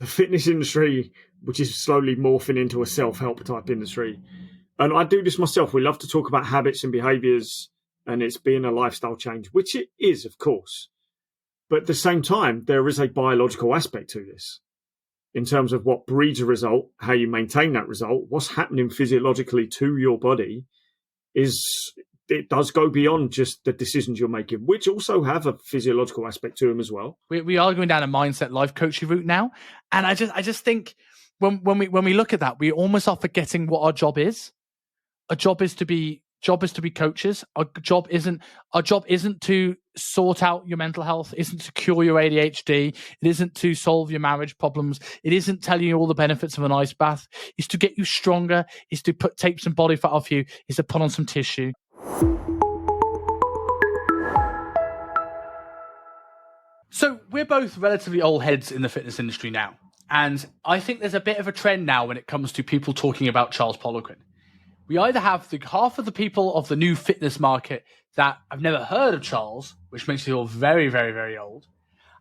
the fitness industry, which is slowly morphing into a self-help type industry. And I do this myself. We love to talk about habits and behaviors, and it's being a lifestyle change, which it is, of course. But at the same time, there is a biological aspect to this in terms of what breeds a result, how you maintain that result, what's happening physiologically to your body it does go beyond just the decisions you're making, which also have a physiological aspect to them as well. We are going down a mindset life coaching route now. And I just think when we look at that, we almost are forgetting what our job is. Our job is to be coaches. Our job isn't to sort out your mental health, isn't to cure your ADHD, it isn't to solve your marriage problems, it isn't telling you all the benefits of an ice bath. It's to get you stronger, it's to take some body fat off you, it's to put on some tissue. So we're both relatively old heads in the fitness industry now, and I think there's a bit of a trend now when it comes to people talking about Charles Poliquin. We either have half of the people of the new fitness market that have never heard of Charles, which makes you feel very, very, very old,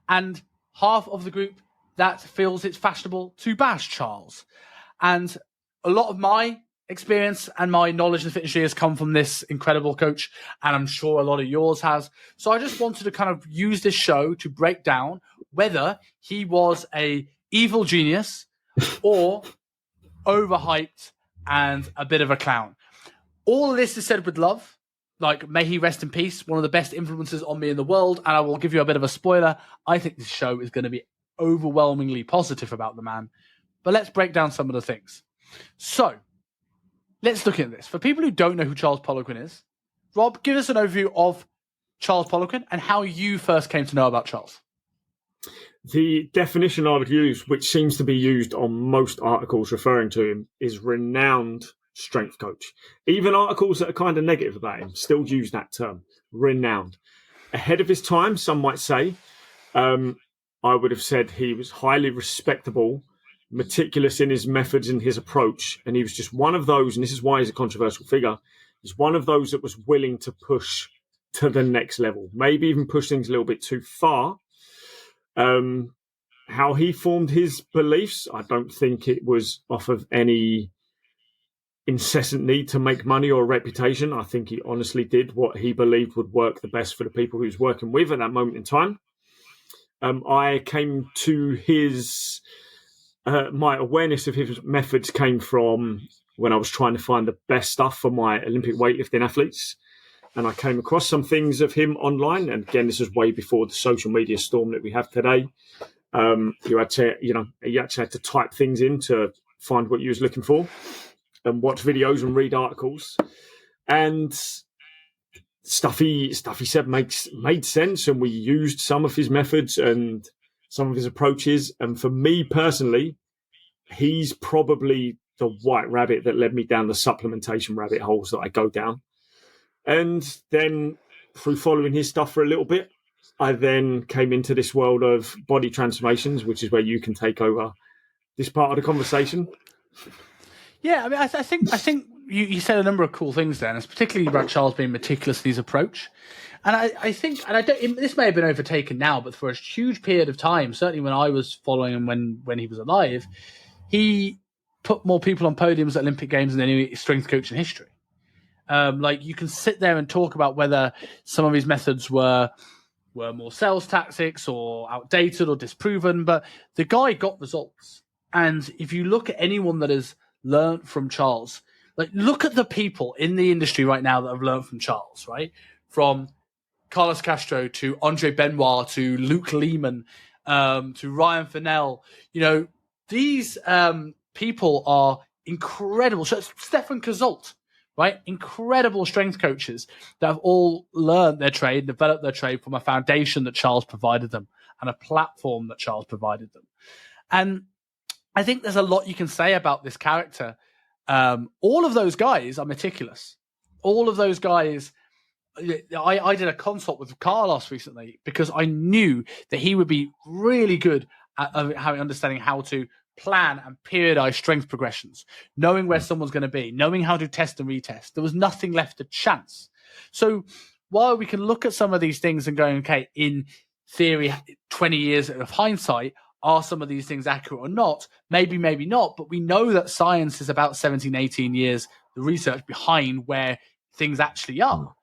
and half of the group that feels it's fashionable to bash Charles. And a lot of my experience and my knowledge in the fitness industry has come from this incredible coach, and I'm sure a lot of yours has. So I just wanted to kind of use this show to break down whether he was a evil genius or overhyped and a bit of a clown. All of this is said with love. Like, may he rest in peace, one of the best influences on me in the world. And I will give you a bit of a spoiler. I think this show is going to be overwhelmingly positive about the man. But let's break down some of the things. So, let's look at this. For people who don't know who Charles Poliquin is, Rob, give us an overview of Charles Poliquin and how you first came to know about Charles. The definition I would use, which seems to be used on most articles referring to him, is renowned strength coach. Even articles that are kind of negative about him still use that term, renowned. Ahead of his time, some might say. I would have said he was highly respectable, meticulous in his methods and his approach, and he was just one of those, and this is why he's a controversial figure, he's one of those that was willing to push to the next level, maybe even push things a little bit too far. How he formed his beliefs, I don't think it was off of any incessant need to make money or reputation. I think he honestly did what he believed would work the best for the people he was working with at that moment in time. I came to his my awareness of his methods came from when I was trying to find the best stuff for my Olympic weightlifting athletes. And I came across some things of him online. And again, this was way before the social media storm that we have today. You actually had to type things in to find what you was looking for and watch videos and read articles. And stuff he said made sense. And we used some of his methods and some of his approaches. And for me personally, he's probably the white rabbit that led me down the supplementation rabbit holes that I go down. And then through following his stuff for a little bit, I then came into this world of body transformations, which is where you can take over this part of the conversation. Yeah, I mean, I think you said a number of cool things there, and it's particularly about Charles being meticulous in his approach. And I think, and I don't, this may have been overtaken now, but for a huge period of time, certainly when I was following him when he was alive, he put more people on podiums at Olympic Games than any strength coach in history. Like, you can sit there and talk about whether some of his methods were more sales tactics or outdated or disproven, but the guy got results. And if you look at anyone that has learned from Charles, like, look at the people in the industry right now that have learned from Charles, right? From Carlos Castro to Andre Benoit to Luke Lehman to Ryan Fennell. You know, these people are incredible. So Stefan Cazalt, right? Incredible strength coaches that have all learned their trade, developed their trade from a foundation that Charles provided them and a platform that Charles provided them. And I think there's a lot you can say about this character. All of those guys are meticulous. All of those guys, I did a consult with Carlos recently because I knew that he would be really good at understanding how to plan and periodize strength progressions, knowing where someone's going to be, knowing how to test and retest. There was nothing left to chance. So while we can look at some of these things and go, okay, in theory, 20 years of hindsight, are some of these things accurate or not? Maybe, maybe not. But we know that science is about 17, 18 years, the research behind where things actually are,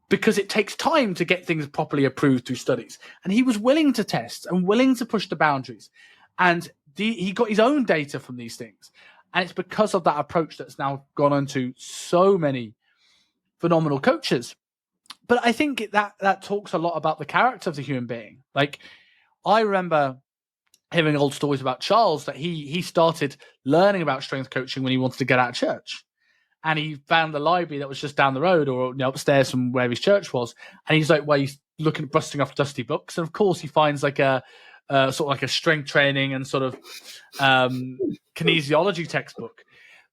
because it takes time to get things properly approved through studies. And he was willing to test and willing to push the boundaries. And he got his own data from these things. And it's because of that approach that's now gone on to so many phenomenal coaches. But I think that talks a lot about the character of the human being. Like, I remember hearing old stories about Charles, that he started learning about strength coaching when he wanted to get out of church. And he found the library that was just down the road, or upstairs from where his church was. And he's like, well, he's looking at busting off dusty books. And of course he finds like a sort of like a strength training and sort of kinesiology textbook.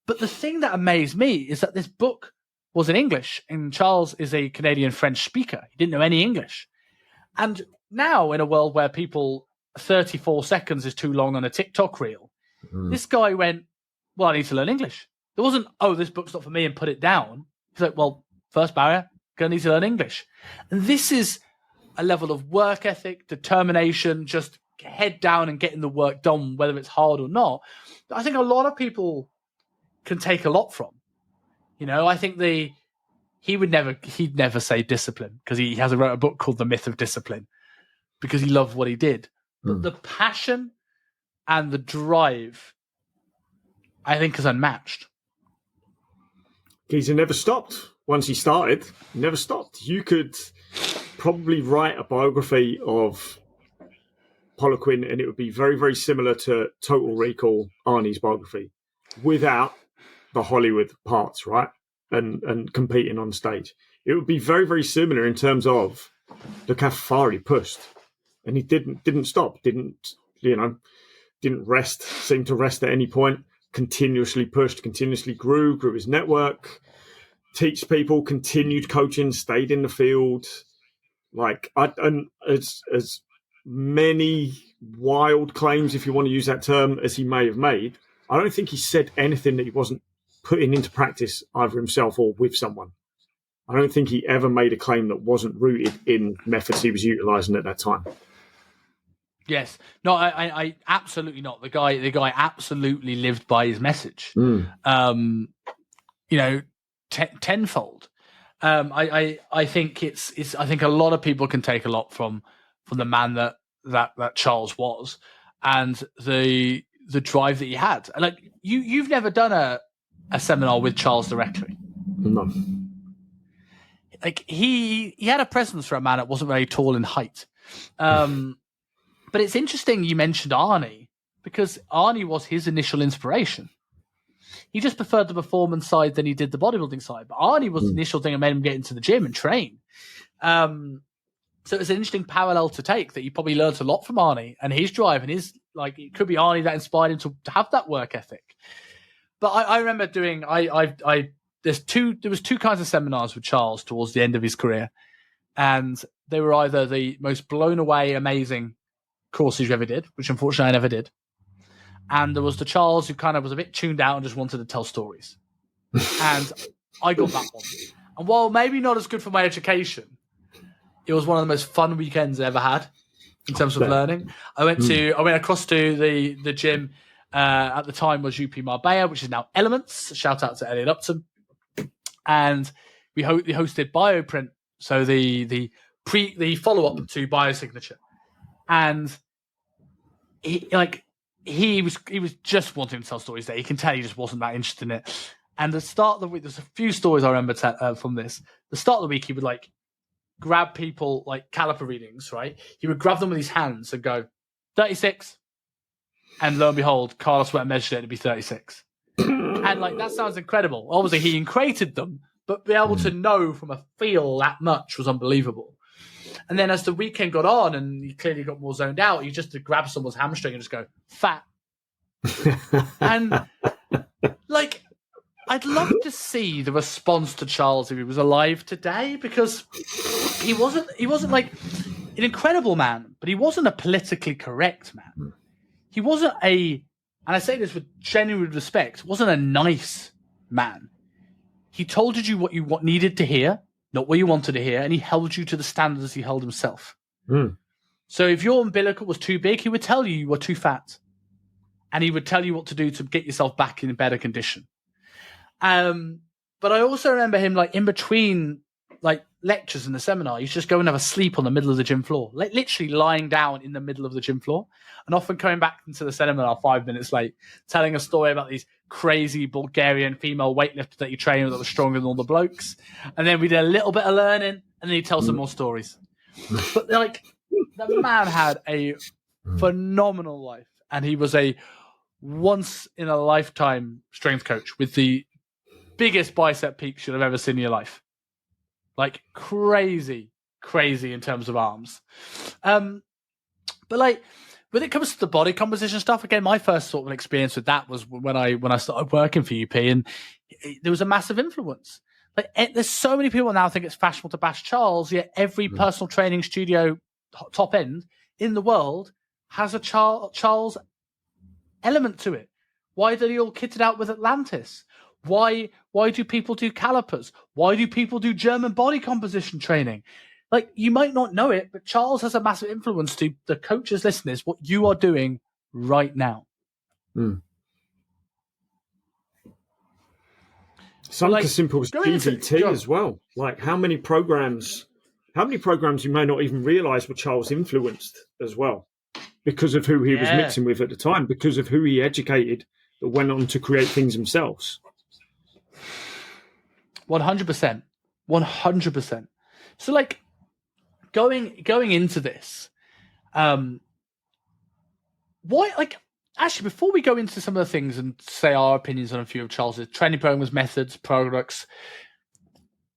But the thing that amazed me is that this book was in English, and Charles is a Canadian French speaker. He didn't know any English. And now, in a world where 34 seconds is too long on a TikTok reel, this guy went, well, I need to learn English. There wasn't, oh, this book's not for me, and put it down. He's like, well, first barrier, gonna need to learn English. And this is a level of work ethic, determination, just head down and getting the work done, whether it's hard or not. I think a lot of people can take a lot from. I think he'd never say discipline, because he has wrote a book called The Myth of Discipline, because he loved what he did. But the passion and the drive, I think, is unmatched. Geezer never stopped. Once he started, he never stopped. You could probably write a biography of Poliquin, and it would be very, very similar to Total Recall, Arnie's biography, without the Hollywood parts, right? And competing on stage. It would be very, very similar in terms of look how far he pushed. And he didn't stop, didn't rest, seemed to rest at any point, continuously pushed, continuously grew his network, teach people, continued coaching, stayed in the field. And as many wild claims, if you want to use that term, as he may have made, I don't think he said anything that he wasn't putting into practice either himself or with someone. I don't think he ever made a claim that wasn't rooted in methods he was utilizing at that time. Yes. No, I absolutely not. The guy absolutely lived by his message. Tenfold. I think I think a lot of people can take a lot from the man that Charles was, and the drive that he had. And like you've never done a seminar with Charles directly. No. Like he had a presence for a man that wasn't very tall in height. But it's interesting you mentioned Arnie, because Arnie was his initial inspiration. He just preferred the performance side than he did the bodybuilding side. But Arnie was the initial thing that made him get into the gym and train. So it's an interesting parallel to take, that you probably learned a lot from Arnie and his drive, and his, like, it could be Arnie that inspired him to have that work ethic. But I remember doing, there was two kinds of seminars with Charles towards the end of his career. And they were either the most blown away, amazing courses you ever did, which unfortunately I never did. And there was the Charles who kind of was a bit tuned out and just wanted to tell stories. And I got that one. And while maybe not as good for my education, it was one of the most fun weekends I ever had in terms of learning. I went across to the gym. At the time was UP Marbella, which is now Elements. Shout out to Elliot Upton. And we hosted Bioprint, so the follow-up to Biosignature. And he was just wanting to tell stories there. You can tell he just wasn't that interested in it. And the start of the week, there's a few stories I remember from this. The start of the week, he would like grab people like caliper readings, right? He would grab them with his hands and go 36, and lo and behold, Carlos went and measured it to be 36. And like that sounds incredible. Obviously, he created them, but be able to know from a feel that much was unbelievable. And then as the weekend got on and he clearly got more zoned out, you just to grab someone's hamstring and just go, fat. And like, I'd love to see the response to Charles if he was alive today, because he wasn't like an incredible man, but he wasn't a politically correct man. He wasn't and I say this with genuine respect, wasn't a nice man. He told you what needed to hear, not what you wanted to hear, and he held you to the standards he held himself. So if your umbilical was too big, he would tell you were too fat. And he would tell you what to do to get yourself back in a better condition. But I also remember him, like, in between, like, lectures in the seminar, he'd just go and have a sleep on the middle of the gym floor, like, literally lying down in the middle of the gym floor, and often coming back into the seminar 5 minutes late, telling a story about these crazy Bulgarian female weightlifters that he trained with that were stronger than all the blokes. And then we did a little bit of learning, and then he'd tell some more stories. But, like, the man had a phenomenal life, and he was a once-in-a-lifetime strength coach with the biggest bicep peaks you'll have ever seen in your life. Like, crazy in terms of arms. But, like, when it comes to the body composition stuff, again, my first sort of experience with that was when I started working for UP, and there was a massive influence. Like, there's so many people now think it's fashionable to bash Charles, yet every personal training studio top end in the world has a Charles element to it. Why are they all kitted out with Atlantis? Why do people do calipers? Why do people do German body composition training? Like, you might not know it, but Charles has a massive influence to the coaches, listeners, what you are doing right now. Something as simple as GVT as well. Like, how many programs you may not even realise were Charles influenced as well, because of who he was mixing with at the time, because of who he educated that went on to create things themselves. 100%. 100%. So, like, going into this, why, like, actually, before we go into some of the things and say our opinions on a few of Charles's training programs, methods, products,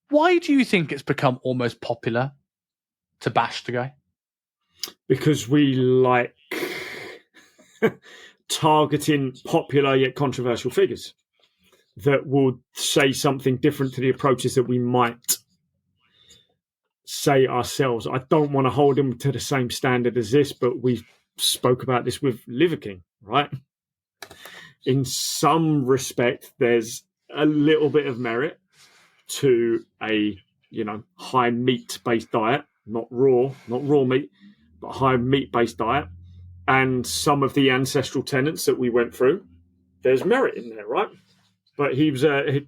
why do you think it's become almost popular to bash the guy? Because we like targeting popular yet controversial figures that will say something different to the approaches that we might say ourselves. I don't want to hold him to the same standard as this, but we spoke about this with Liver King, right? In some respect, there's a little bit of merit to a, high meat-based diet, not raw meat, but high meat-based diet, and some of the ancestral tenets that we went through. There's merit in there, right? But he was, the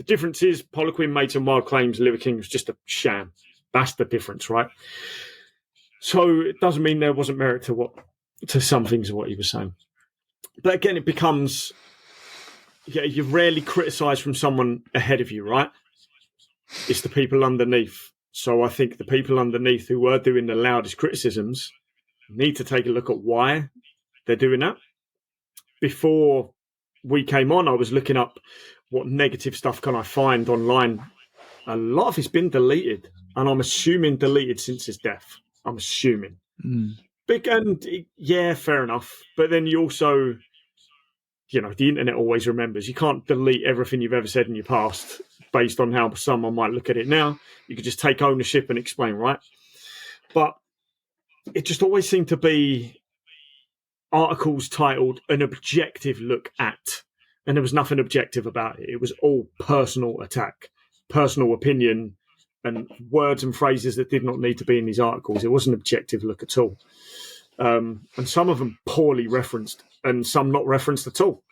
difference is Poliquin made some wild claims. Liver King was just a sham. That's the difference, right? So it doesn't mean there wasn't merit to some things of what he was saying. But again, it becomes, you rarely criticise from someone ahead of you, right? It's the people underneath. So I think the people underneath who were doing the loudest criticisms need to take a look at why they're doing that. Before we came on, I was looking up what negative stuff can I find online. A lot of it's been deleted, and I'm assuming deleted since his death. I'm assuming. Big, and yeah, fair enough. But then you also, the internet always remembers. You can't delete everything you've ever said in your past based on how someone might look at it now. You could just take ownership and explain, right? But it just always seemed to be articles titled "An Objective Look At," and there was nothing objective about it. It was all personal attack, personal opinion, and words and phrases that did not need to be in these articles. It wasn't an objective look at all. And some of them poorly referenced and some not referenced at all,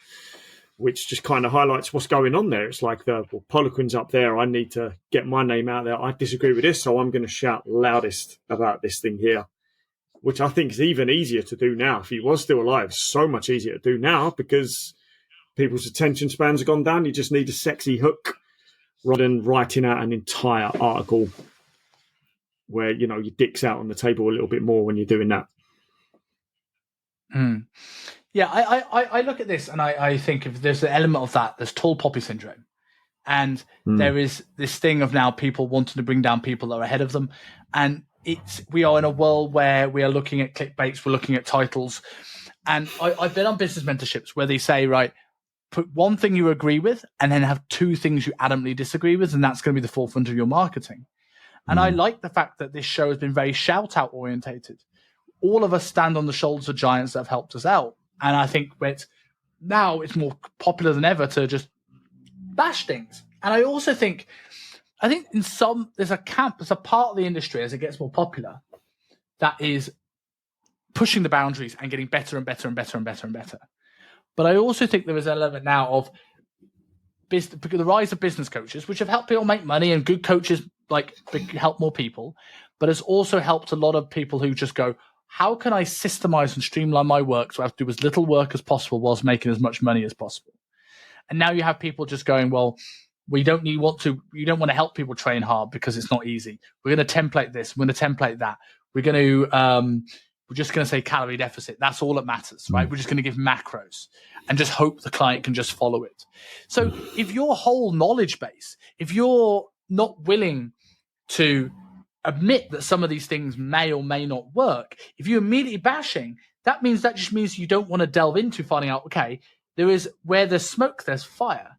which just kind of highlights what's going on there. It's like, Poliquin's up there. I need to get my name out there. I disagree with this, so I'm going to shout loudest about this thing here, which I think is even easier to do now. If he was still alive, so much easier to do now because people's attention spans have gone down. You just need a sexy hook rather than writing out an entire article where, your dick's out on the table a little bit more when you're doing that. Yeah, I look at this and I think if there's an element of that, there's tall poppy syndrome. And there is this thing of now people wanting to bring down people that are ahead of them. And we are in a world where we are looking at clickbaits, we're looking at titles. And I've been on business mentorships where they say, right, put one thing you agree with and then have two things you adamantly disagree with, and that's going to be the forefront of your marketing. And I like the fact that this show has been very shout-out orientated. All of us stand on the shoulders of giants that have helped us out. And I think now it's more popular than ever to just bash things. And I also think there's a part of the industry as it gets more popular that is pushing the boundaries and getting better and better and better and better and better. But I also think there is an element now of the rise of business coaches, which have helped people make money, and good coaches help more people, but has also helped a lot of people who just go, how can I systemize and streamline my work so I have to do as little work as possible whilst making as much money as possible? And now you have people just going, well, you don't want to help people train hard because it's not easy. We're going to template this. We're going to template that. We're just going to say calorie deficit. That's all that matters, right? We're just going to give macros and just hope the client can just follow it. So if your whole knowledge base, if you're not willing to admit that some of these things may or may not work, if you're immediately bashing, that just means you don't want to delve into finding out, okay, where there's smoke, there's fire.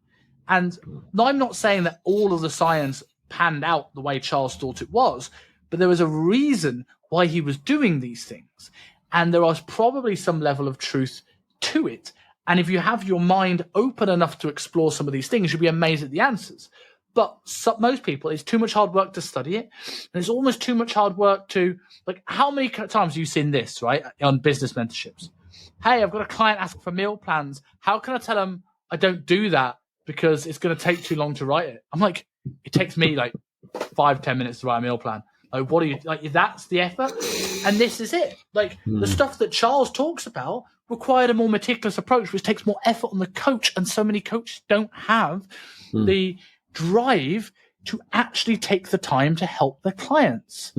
And I'm not saying that all of the science panned out the way Charles thought it was, but there was a reason why he was doing these things. And there was probably some level of truth to it. And if you have your mind open enough to explore some of these things, you'll be amazed at the answers. But most people, it's too much hard work to study it. And it's almost too much hard work to, how many times have you seen this, right, on business mentorships? Hey, I've got a client asking for meal plans. How can I tell them I don't do that because it's going to take too long to write it? I'm like, it takes me 5-10 minutes to write a meal plan. What are you that's the effort, and this is it. The stuff that Charles talks about required a more meticulous approach, which takes more effort on the coach, and so many coaches don't have the drive to actually take the time to help their clients.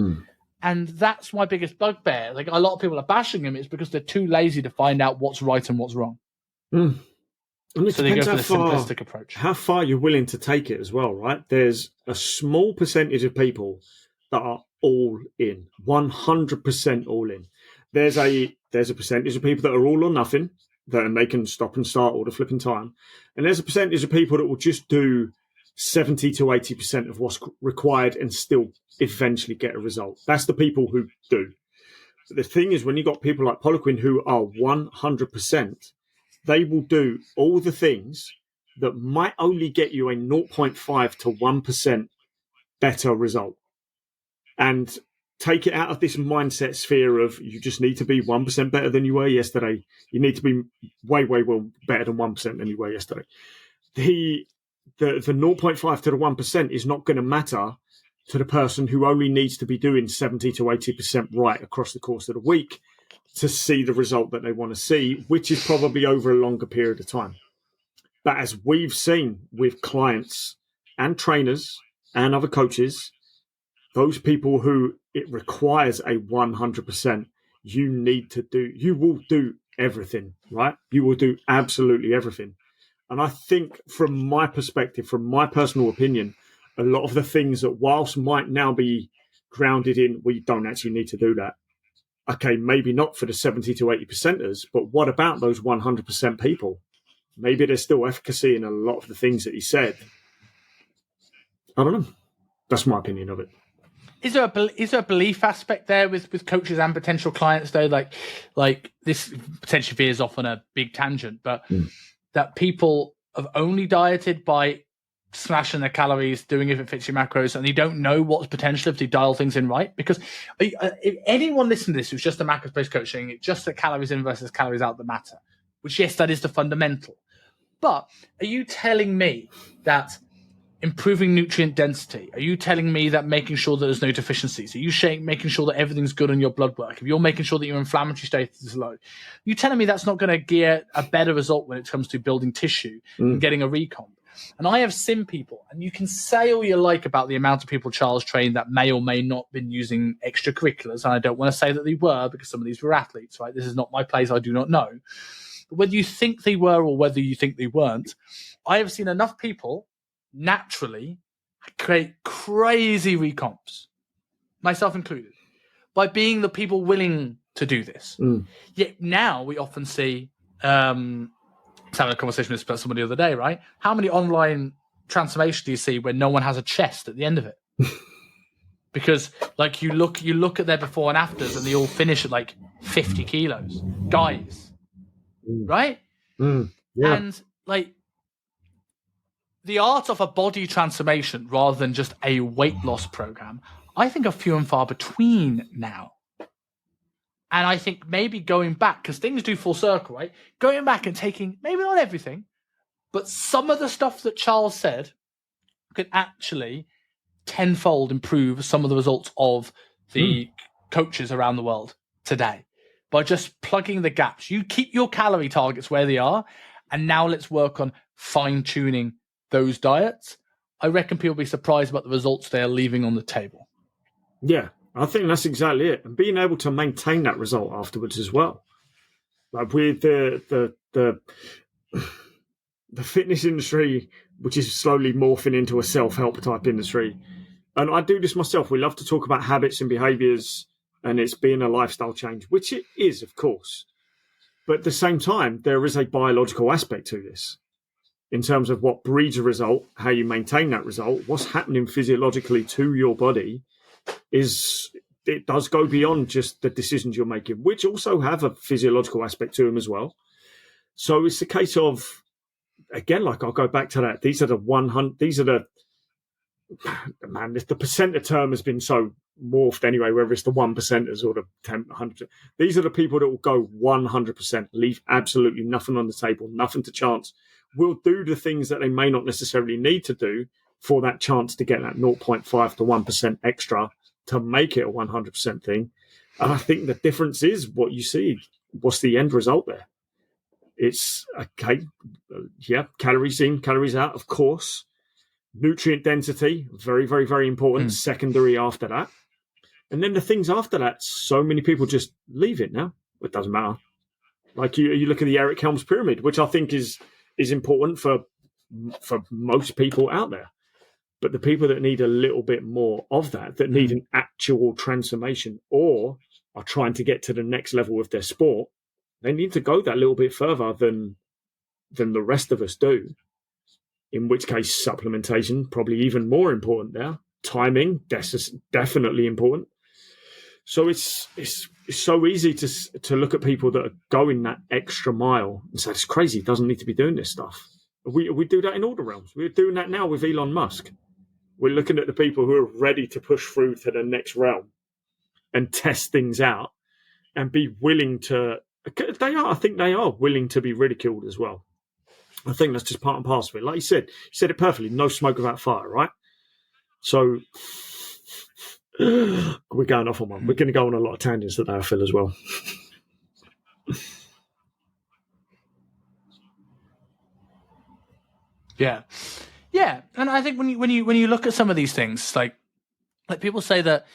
And that's my biggest bugbear. A lot of people are bashing him. It's because they're too lazy to find out what's right and what's wrong. And it so they go depends for the simplistic approach. How far you're willing to take it as well, right? There's a small percentage of people that are all in, 100% all in. There's a percentage of people that are all or nothing, and they can stop and start all the flipping time. And there's a percentage of people that will just do 70 to 80% of what's required and still eventually get a result. That's the people who do. But the thing is, when you've got people like Poliquin who are 100%, they will do all the things that might only get you a 0.5 to 1% better result. And take it out of this mindset sphere of you just need to be 1% better than you were yesterday. You need to be way, way well better than 1% than you were yesterday. The 0.5 to the 1% is not going to matter to the person who only needs to be doing 70 to 80% right across the course of the week to see the result that they want to see, which is probably over a longer period of time. But as we've seen with clients and trainers and other coaches, those people who it requires a 100%, you will do everything, right? You will do absolutely everything. And I think from my perspective, from my personal opinion, a lot of the things that whilst might now be grounded in, we don't actually need to do that. Okay, maybe not for the 70 to 80%ers, but what about those 100% people? Maybe there's still efficacy in a lot of the things that he said. I don't know. That's my opinion of it. Is there a belief aspect there with coaches and potential clients though? Like this potentially veers off on a big tangent, but that people have only dieted by smashing their calories, doing if it fits your macros, and they don't know what's potential if they dial things in right. Because if anyone listening to this who's just a macros-based coach saying it's just the calories in versus calories out that matter, which yes, that is the fundamental. But are you telling me that improving nutrient density? Are you telling me that making sure that there's no deficiencies? Are you making sure that everything's good on your blood work? If you're making sure that your inflammatory status is low, you telling me that's not going to get a better result when it comes to building tissue and getting a recomp? And I have seen people, and you can say all you like about the amount of people Charles trained that may or may not been using extracurriculars, and I don't want to say that they were because some of these were athletes, right? This is not my place. I do not know. But whether you think they were or whether you think they weren't, I have seen enough people naturally create crazy recomps, myself included, by being the people willing to do this. Yet now we often see, I was having a conversation with somebody the other day, right? How many online transformations do you see when no one has a chest at the end of it? Because like you look at their before and afters and they all finish at like 50 kilos, guys, right? Yeah. And like, the art of a body transformation rather than just a weight loss program, I think are few and far between now. And I think maybe going back, because things do full circle, right? Going back and taking, maybe not everything, but some of the stuff that Charles said could actually tenfold improve some of the results of the coaches around the world today by just plugging the gaps. You keep your calorie targets where they are, and now let's work on fine-tuning those diets. I reckon people will be surprised about the results they are leaving on the table. Yeah, I think that's exactly it. And being able to maintain that result afterwards as well. Like with the fitness industry, which is slowly morphing into a self-help type industry. And I do this myself. We love to talk about habits and behaviors, and it's being a lifestyle change, which it is, of course. But at the same time, there is a biological aspect to this in terms of what breeds a result, how you maintain that result, what's happening physiologically to your body. It does go beyond just the decisions you're making, which also have a physiological aspect to them as well. So it's a case of, again, like I'll go back to that. These are the 100. These are the man. If the percenter term has been so morphed anyway, whether it's the 1%ers or the 10, 100%, these are the people that will go 100%, leave absolutely nothing on the table, nothing to chance. Will do the things that they may not necessarily need to do for that chance to get that 0.5 to 1% extra to make it a 100% thing. And I think the difference is what you see. What's the end result there? It's okay. Yeah, calories in, calories out, of course. Nutrient density, very, very, very important. Secondary after that. And then the things after that, so many people just leave it now. It doesn't matter. Like you look at the Eric Helms pyramid, which I think is important for most people out there. But the people that need a little bit more of that need an actual transformation or are trying to get to the next level with their sport, they need to go that little bit further than the rest of us do. In which case, supplementation, probably even more important there. Timing, definitely important. So it's so easy to look at people that are going that extra mile and say, it's crazy, it doesn't need to be doing this stuff. We do that in all the realms. We're doing that now with Elon Musk. We're looking at the people who are ready to push through to the next realm and test things out and be willing to. I think they are willing to be ridiculed as well. I think that's just part and parcel of it. Like you said it perfectly. No smoke without fire, right? So we're going off on one. We're going to go on a lot of tangents today, I feel, as well. Yeah, and I think when you look at some of these things, like people say that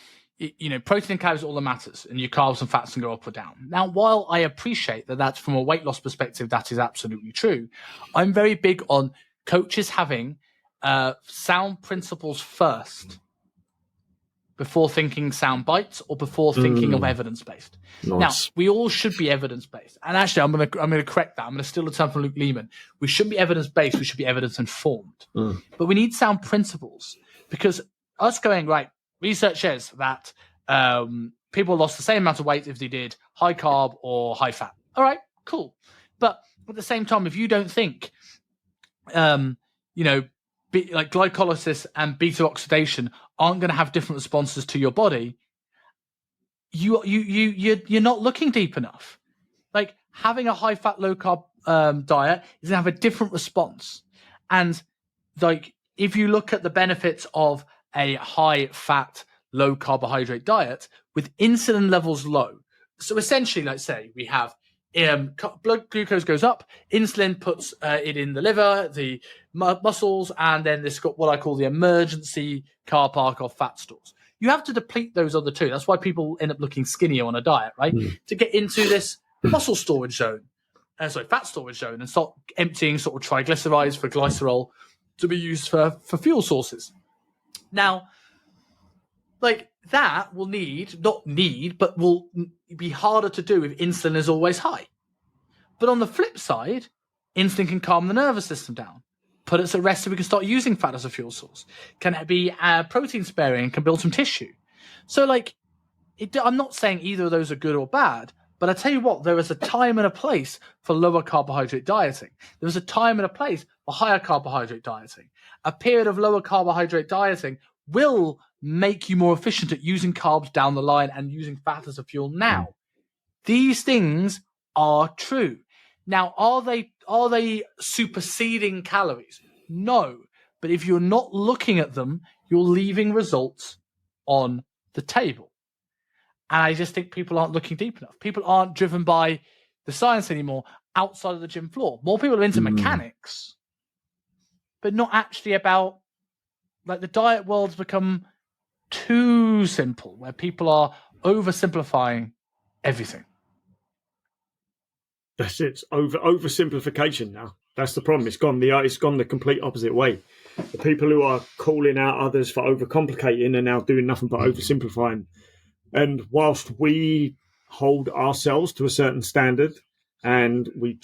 protein and calories are all that matters, and your carbs and fats can go up or down. Now, while I appreciate that that's from a weight loss perspective, that is absolutely true, I'm very big on coaches having sound principles first before thinking sound bites or before thinking of evidence-based. Nice. Now, we all should be evidence-based. And actually, I'm going to correct that. I'm going to steal the term from Luke Lehman. We shouldn't be evidence-based. We should be evidence-informed. But we need sound principles because us going, right, research says that people lost the same amount of weight if they did high carb or high fat. All right, cool. But at the same time, if you don't think, like glycolysis and beta oxidation aren't going to have different responses to your body, you're not looking deep enough. Like having a high fat, low carb diet is going to have a different response. And like if you look at the benefits of a high fat, low carbohydrate diet with insulin levels low. So essentially, let's say we have blood glucose goes up, insulin puts it in the liver, the muscles, and then this got what I call the emergency car park of fat stores. You have to deplete those other two. That's why people end up looking skinnier on a diet, right? To get into this muscle storage zone, fat storage zone, and start emptying sort of triglycerides for glycerol to be used for fuel sources. Now, like that will will be harder to do if insulin is always high. But on the flip side, insulin can calm the nervous system down, put us at rest so we can start using fat as a fuel source. Can it be protein sparing and can build some tissue? So like, I'm not saying either of those are good or bad, but I tell you what, there is a time and a place for lower carbohydrate dieting. There's a time and a place for higher carbohydrate dieting. A period of lower carbohydrate dieting will make you more efficient at using carbs down the line and using fat as a fuel now. These things are true. Now, are they superseding calories? No. But if you're not looking at them, you're leaving results on the table. And I just think people aren't looking deep enough. People aren't driven by the science anymore outside of the gym floor. More people are into mechanics, but not actually about, like, the diet world's become too simple, where people are oversimplifying everything. That's it. Oversimplification now. That's the problem. It's gone the complete opposite way. The people who are calling out others for overcomplicating are now doing nothing but oversimplifying. And whilst we hold ourselves to a certain standard, and we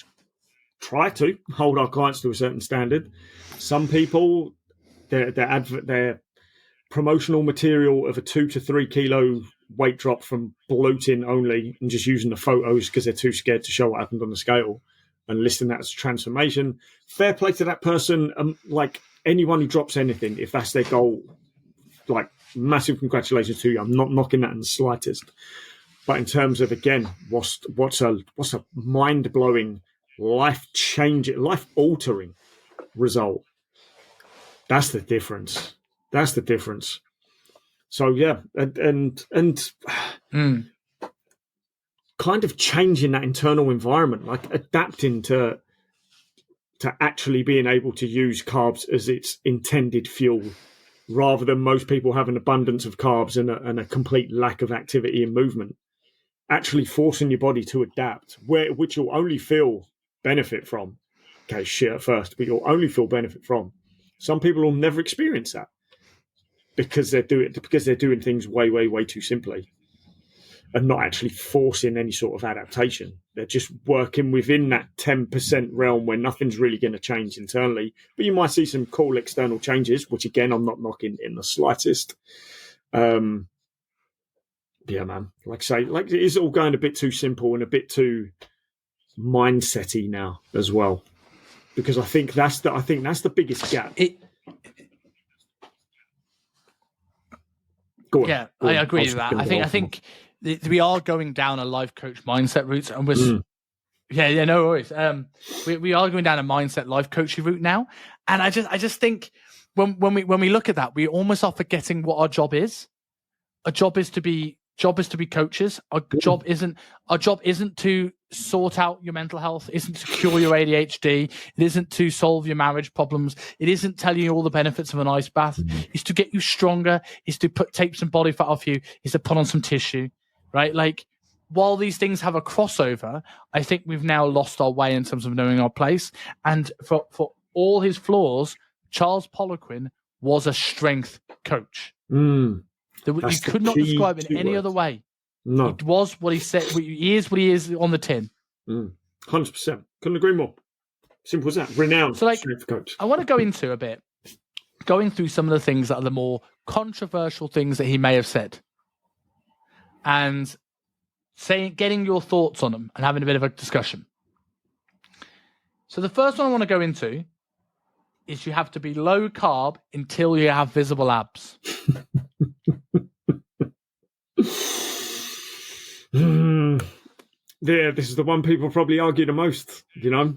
try to hold our clients to a certain standard, some people, their promotional material of a 2 to 3 kilo weight drop from bloating only and just using the photos because they're too scared to show what happened on the scale and listing that as a transformation. Fair play to that person. Like anyone who drops anything, if that's their goal, like, massive congratulations to you. I'm not knocking that in the slightest. But in terms of, again, what's a mind-blowing, life-changing, life-altering result, that's the difference. That's the difference. So yeah, and kind of changing that internal environment, like adapting to actually being able to use carbs as its intended fuel, rather than most people have an abundance of carbs and a complete lack of activity and movement. Actually forcing your body to adapt, which you'll only feel benefit from. Okay, shit at first, but you'll only feel benefit from. Some people will never experience that because they're doing things way too simply and not actually forcing any sort of adaptation. They're just working within that 10% realm where nothing's really going to change internally. But you might see some cool external changes, which, again, I'm not knocking in the slightest. Yeah, man. Like I say, like, it is all going a bit too simple and a bit too mindset-y now as well. Because I think that's the biggest gap. I agree with that. I think we are going down a life coach mindset route, and no worries. We are going down a mindset life coaching route now, and I just think when we look at that, we almost are forgetting what our job is. Our job is to be coaches. Our job isn't to sort out your mental health, isn't to cure your ADHD, it isn't to solve your marriage problems, it isn't telling you all the benefits of an ice bath. It's to get you stronger, it's to take some body fat off you, it's to put on some tissue, right? Like, while these things have a crossover, I think we've now lost our way in terms of knowing our place. And for all his flaws, Charles Poliquin was a strength coach. You could not describe it in any other way. No. It was what he said. He is what he is on the tin. 100%. Couldn't agree more. Simple as that. Renowned strength coach. I want to go into a bit, going through some of the things that are the more controversial things that he may have said, and getting your thoughts on them and having a bit of a discussion. So the first one I want to go into is you have to be low carb until you have visible abs. Yeah, this is the one people probably argue the most,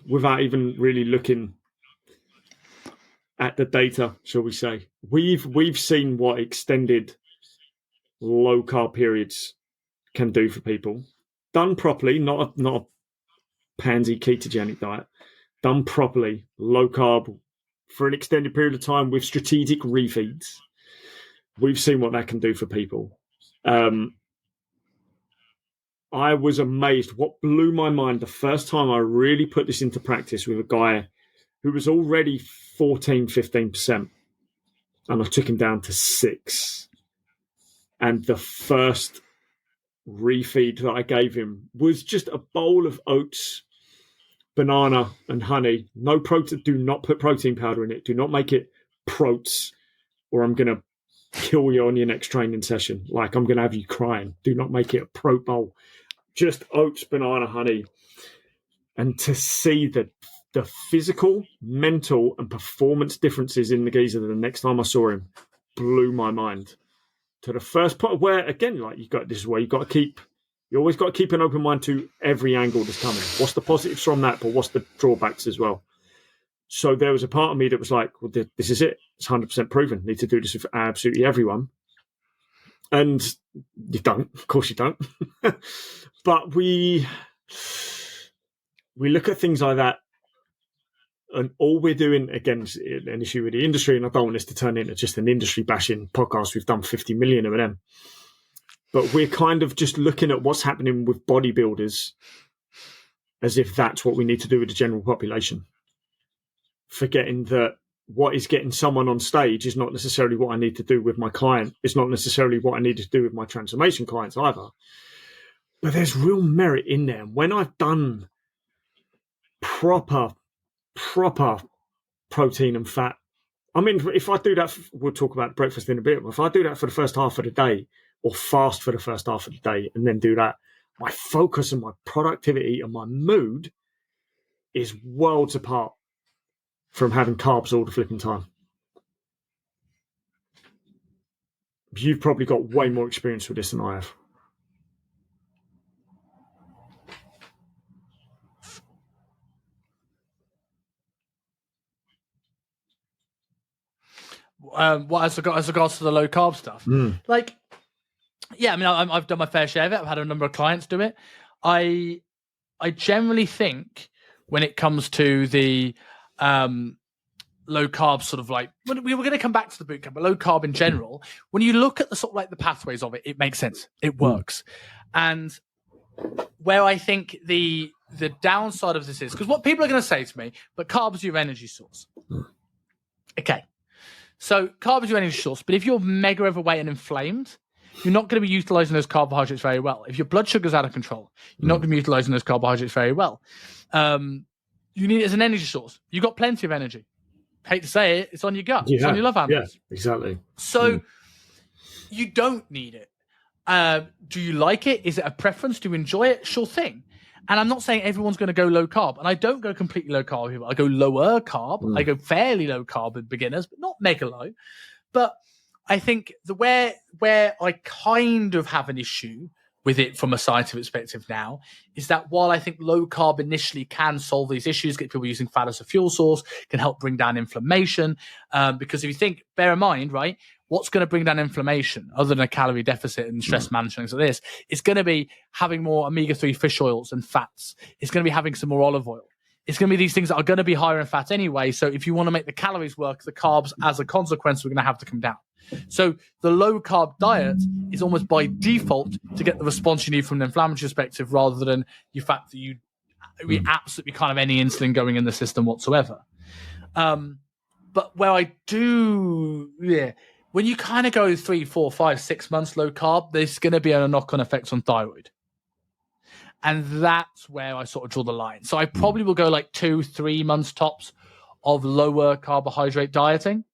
without even really looking at the data, shall we say. We've seen what extended low carb periods can do for people. Done properly, not a pansy ketogenic diet. Done properly, low carb for an extended period of time with strategic refeeds. We've seen what that can do for people. I was amazed. What blew my mind the first time I really put this into practice with a guy who was already 14, 15%, and I took him down to 6. And the first refeed that I gave him was just a bowl of oats, banana, and honey. No protein. Do not put protein powder in it. Do not make it protes, or I'm going to kill you on your next training session. Like, I'm going to have you crying. Do not make it a prote bowl. Just oats, banana, honey. And to see the physical, mental, and performance differences in the geezer the next time I saw him blew my mind. To the first part where, again, like, this is where you've got to keep You always got to keep an open mind to every angle that's coming. What's the positives from that, but what's the drawbacks as well? So there was a part of me that was like, well, this is it. It's 100% proven. Need to do this with absolutely everyone. And you don't. Of course you don't. But we look at things like that, and all we're doing, again, is an issue with the industry, and I don't want this to turn into just an industry bashing podcast. We've done 50 million of them. But we're kind of just looking at what's happening with bodybuilders as if that's what we need to do with the general population. Forgetting that what is getting someone on stage is not necessarily what I need to do with my client. It's not necessarily what I need to do with my transformation clients either. But there's real merit in there. When I've done proper protein and fat, I mean, if I do that, we'll talk about breakfast in a bit, but if I do that for the first half of the day, or fast for the first half of the day, and then do that, my focus and my productivity and my mood is worlds apart from having carbs all the flipping time. You've probably got way more experience with this than I have. What as regards to the low carb stuff, like, yeah, I mean, I've done my fair share of it. I've had a number of clients do it. I generally think when it comes to the low carb sort of like, we were going to come back to the boot camp, but low carb in general, when you look at the sort of like the pathways of it, it makes sense. It works. And where I think the downside of this is, because what people are going to say to me, but carbs are your energy source. Okay. So carbs are your energy source, but if you're mega overweight and inflamed, you're not going to be utilizing those carbohydrates very well. If your blood sugar's out of control, you're not going to be utilizing those carbohydrates very well. You need it as an energy source. You've got plenty of energy. Hate to say it, it's on your gut. It's on your love handles. Yeah, exactly. So you don't need it. Do you like it? Is it a preference? Do you enjoy it? Sure thing. And I'm not saying everyone's going to go low carb. And I don't go completely low carb people. I go lower carb. I go fairly low carb with beginners, but not mega low. But I think where I kind of have an issue with it from a scientific perspective now is that while I think low carb initially can solve these issues, get people using fat as a fuel source, can help bring down inflammation. Because if you think, bear in mind, right, what's going to bring down inflammation other than a calorie deficit and stress management, things like this? It's going to be having more omega-3 fish oils and fats. It's going to be having some more olive oil. It's going to be these things that are going to be higher in fat anyway. So if you want to make the calories work, the carbs, as a consequence, we're going to have to come down. So the low carb diet is almost by default to get the response you need from an inflammatory perspective, rather than the fact that you absolutely can't have any insulin going in the system whatsoever. But where I do, when you kind of go 3, 4, 5, 6 months low carb, there's going to be a knock-on effect on thyroid. And that's where I sort of draw the line. So I probably will go like 2, 3 months tops of lower carbohydrate dieting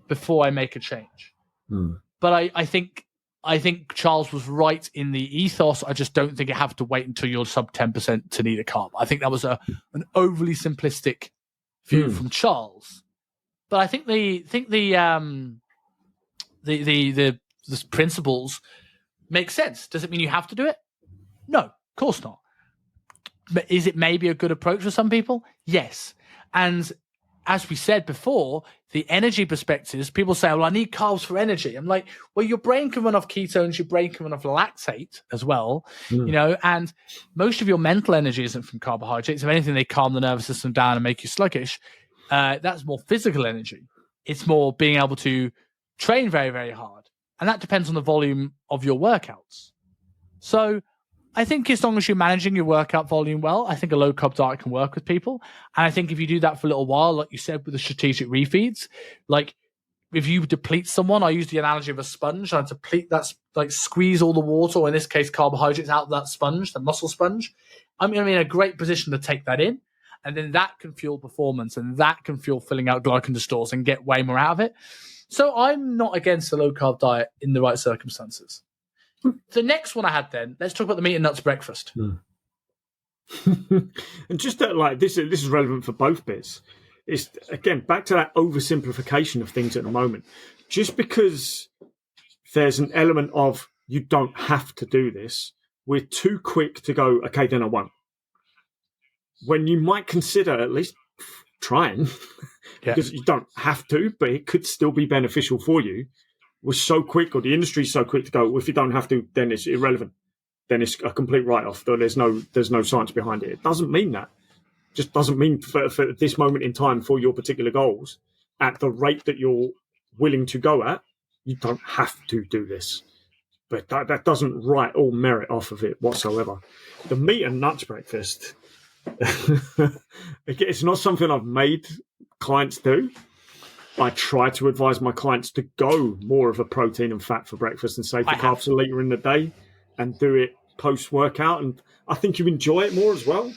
before I make a change. But I think Charles was right in the ethos. I just don't think you have to wait until you're sub 10% to need a carb. I think that was an overly simplistic view from Charles. But I think the principles make sense. Does it mean you have to do it? No, of course not. But is it maybe a good approach for some people? Yes. And as we said before, the energy perspectives, people say, well, I need carbs for energy. I'm like, well, your brain can run off ketones, your brain can run off lactate as well, and most of your mental energy isn't from carbohydrates. If anything, they calm the nervous system down and make you sluggish. That's more physical energy. It's more being able to train very, very hard. And that depends on the volume of your workouts. So I think as long as you're managing your workout volume well, I think a low carb diet can work with people. And I think if you do that for a little while, like you said, with the strategic refeeds, like if you deplete someone, I use the analogy of a sponge. I deplete that, like squeeze all the water, or in this case, carbohydrates out of that sponge, the muscle sponge. I'm in a great position to take that in. And then that can fuel performance, and that can fuel filling out glycogen stores and get way more out of it. So I'm not against a low carb diet in the right circumstances. The next one I had then, let's talk about the meat and nuts breakfast. And just that, like, this is relevant for both bits. It's, again, back to that oversimplification of things at the moment. Just because there's an element of you don't have to do this we're too quick to go, okay, then I won't. When you might consider at least trying, because you don't have to, but it could still be beneficial for you. We're so quick, or the industry's so quick to go, well, if you don't have to, then it's irrelevant. Then it's a complete write-off. There's no science behind it. It doesn't mean that. Just doesn't mean for this moment in time for your particular goals, at the rate that you're willing to go at, you don't have to do this. But that doesn't write all merit off of it whatsoever. The meat and nuts breakfast, it's not something I've made clients do. I try to advise my clients to go more of a protein and fat for breakfast and save the carbs for later in the day and do it post-workout. And I think you enjoy it more as well.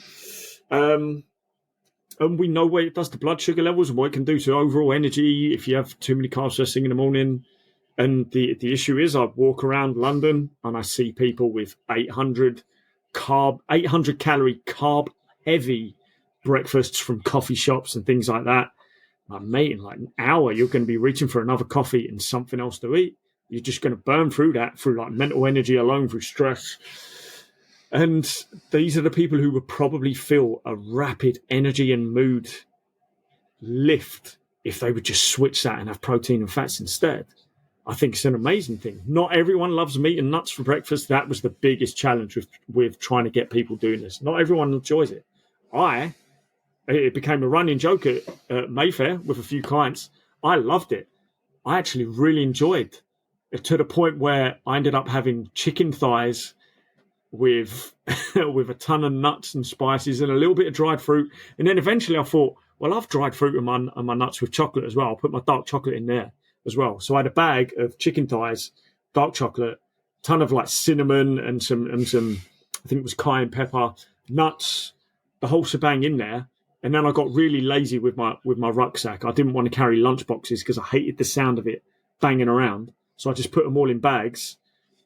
And we know what it does to blood sugar levels and what it can do to overall energy if you have too many carbs first thing in the morning. And the issue is, I walk around London and I see people with 800 calorie carb heavy breakfasts from coffee shops and things like that. Mate, in like an hour, you're going to be reaching for another coffee and something else to eat. You're just going to burn through that through like mental energy alone, through stress. And these are the people who would probably feel a rapid energy and mood lift if they would just switch that and have protein and fats instead. I think it's an amazing thing. Not everyone loves meat and nuts for breakfast. That was the biggest challenge with trying to get people doing this. Not everyone enjoys it. It became a running joke at Mayfair with a few clients. I loved it. I actually really enjoyed it, to the point where I ended up having chicken thighs with with a ton of nuts and spices and a little bit of dried fruit. And then eventually I thought, well, I've dried fruit and my nuts with chocolate as well. I'll put my dark chocolate in there as well. So I had a bag of chicken thighs, dark chocolate, ton of like cinnamon and some I think it was cayenne pepper, nuts, the whole shebang in there. And then I got really lazy with my rucksack. I didn't want to carry lunch boxes because I hated the sound of it banging around. So I just put them all in bags.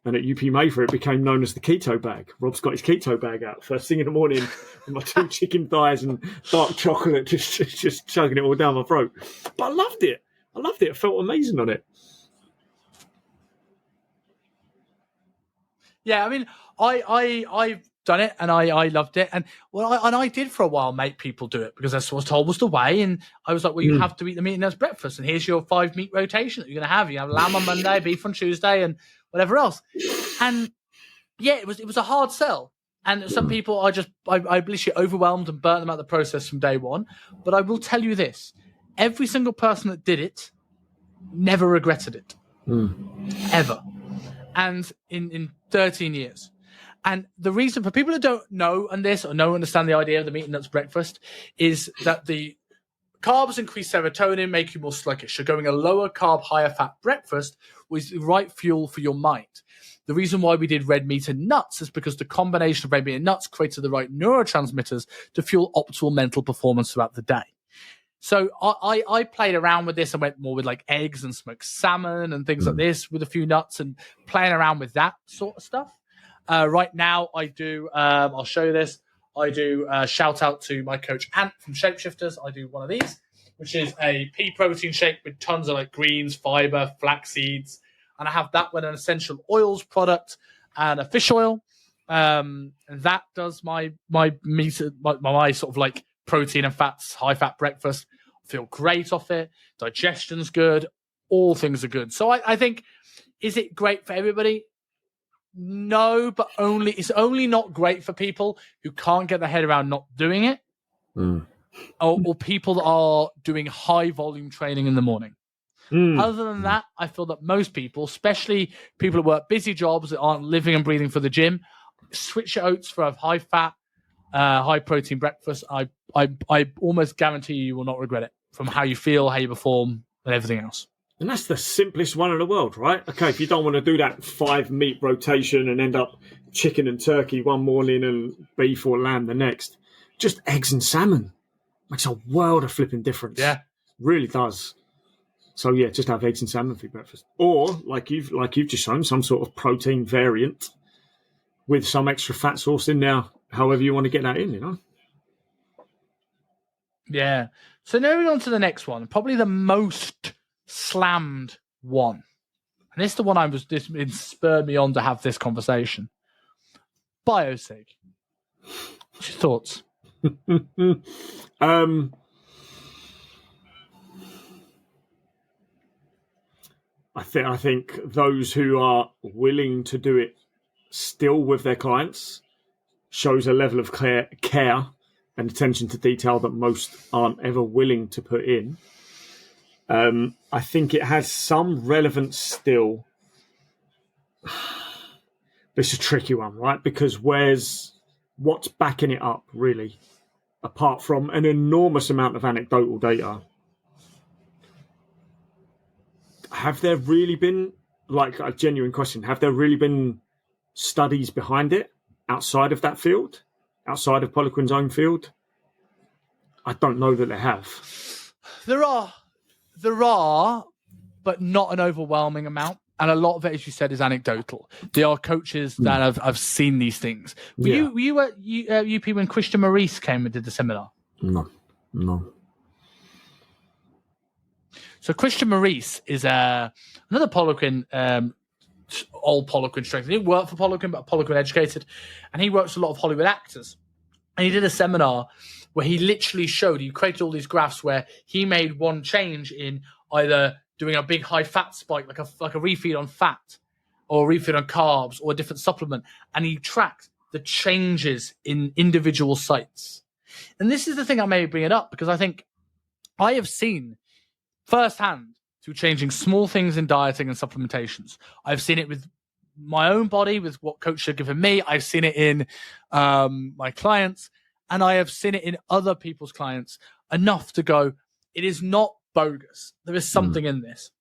And at UP Mayfair, it became known as the keto bag. Rob's got his keto bag out first thing in the morning with my 2 chicken thighs and dark chocolate, just chugging it all down my throat. But I loved it. I felt amazing on it. Yeah, I mean, I've done it and I loved it. And I did for a while make people do it because that's what I was told was the way. And I was like, well, you have to eat the meat and that's breakfast. And here's your 5 meat rotation that you're going to have. You have lamb on Monday, beef on Tuesday, and whatever else. And yeah, it was a hard sell. And some people I literally overwhelmed and burnt them out the process from day one. But I will tell you this: every single person that did it never regretted it, ever. And in 13 years. And the reason for people who don't know and this or don't understand the idea of the meat and nuts breakfast is that the carbs increase serotonin, make you more sluggish. So going a lower carb, higher fat breakfast was the right fuel for your mind. The reason why we did red meat and nuts is because the combination of red meat and nuts created the right neurotransmitters to fuel optimal mental performance throughout the day. So I played around with this and went more with like eggs and smoked salmon and things like this with a few nuts and playing around with that sort of stuff. Right now I do, I'll show you this. I do shout out to my coach Ant from Shapeshifters. I do one of these, which is a pea protein shake with tons of like greens, fiber, flax seeds. And I have that with an essential oils product and a fish oil. And that does my meat, my sort of like protein and fats, high fat breakfast. I feel great off it. Digestion's good. All things are good. So I think, is it great for everybody? No, but it's only not great for people who can't get their head around not doing it, or people that are doing high volume training in the morning. Other than that, I feel that most people, especially people who work busy jobs that aren't living and breathing for the gym, switch your oats for a high fat, high protein breakfast. I almost guarantee you will not regret it from how you feel, how you perform, and everything else. And that's the simplest one in the world, right? Okay, if you don't want to do that 5 meat rotation and end up chicken and turkey one morning and beef or lamb the next, just eggs and salmon makes a world of flipping difference. Yeah, really does. So yeah, just have eggs and salmon for your breakfast, or like you've just shown, some sort of protein variant with some extra fat source in there. However you want to get that in, you know. Yeah. So now we're on to the next one, probably the most slammed one, and this is the one this spurred me on to have this conversation. Biosig. What's your thoughts? I think those who are willing to do it still with their clients shows a level of care and attention to detail that most aren't ever willing to put in. I think it has some relevance still. It's a tricky one, right? Because what's backing it up, really, apart from an enormous amount of anecdotal data? Have there really been, like, a genuine question, have there really been studies behind it outside of that field, outside of Poliquin's own field? I don't know that they have. There are, but not an overwhelming amount. And a lot of it, as you said, is anecdotal. There are coaches that have seen these things. Were you at UP when Christian Maurice came and did the seminar? No. So Christian Maurice is another Poliquin, old Poliquin strength. He didn't work for Poliquin, but Poliquin educated. And he works with a lot of Hollywood actors. And he did a seminar where he literally he created all these graphs where he made one change in either doing a big high fat spike, like a refeed on fat or a refeed on carbs or a different supplement. And he tracked the changes in individual sites. And this is the thing I may bring it up because I think I have seen firsthand through changing small things in dieting and supplementations. I've seen it with my own body, with what coaches have given me. I've seen it in my clients, and I have seen it in other people's clients enough to go, it is not bogus. There is something in this.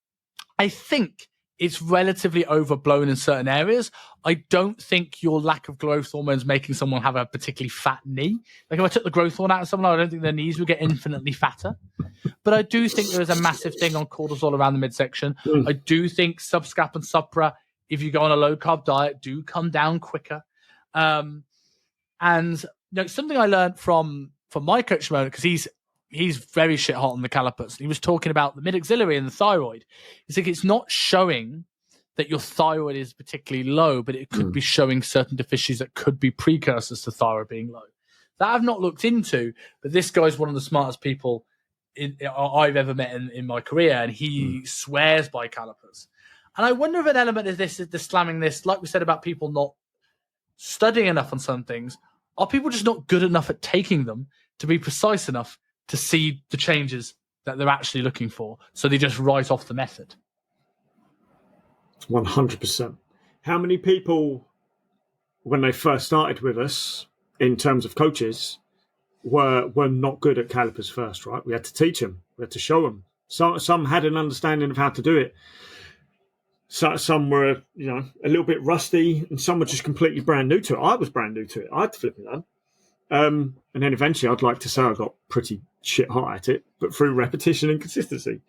I think it's relatively overblown in certain areas. I don't think your lack of growth hormones making someone have a particularly fat knee. Like if I took the growth hormone out of someone, I don't think their knees would get infinitely fatter. But I do think there is a massive thing on cortisol around the midsection. I do think subscap and supra, if you go on a low carb diet, do come down quicker. And something I learned from my coach moment, because he's very shit hot on the calipers. He was talking about the mid-axillary and the thyroid. He's like, it's not showing that your thyroid is particularly low, but it could be showing certain deficiencies that could be precursors to thyroid being low. That I've not looked into, but this guy's one of the smartest people I've ever met in my career, and he swears by calipers. And I wonder if an element of this is the slamming this, like we said about people not studying enough on some things. Are people just not good enough at taking them to be precise enough to see the changes that they're actually looking for? So they just write off the method. 100%. How many people, when they first started with us, in terms of coaches, were not good at calipers first, right? We had to teach them. We had to show them. Some had an understanding of how to do it. So some were, a little bit rusty, and some were just completely brand new to it. I was brand new to it. I had to flip it on. And then eventually I'd like to say I got pretty shit hot at it, but through repetition and consistency.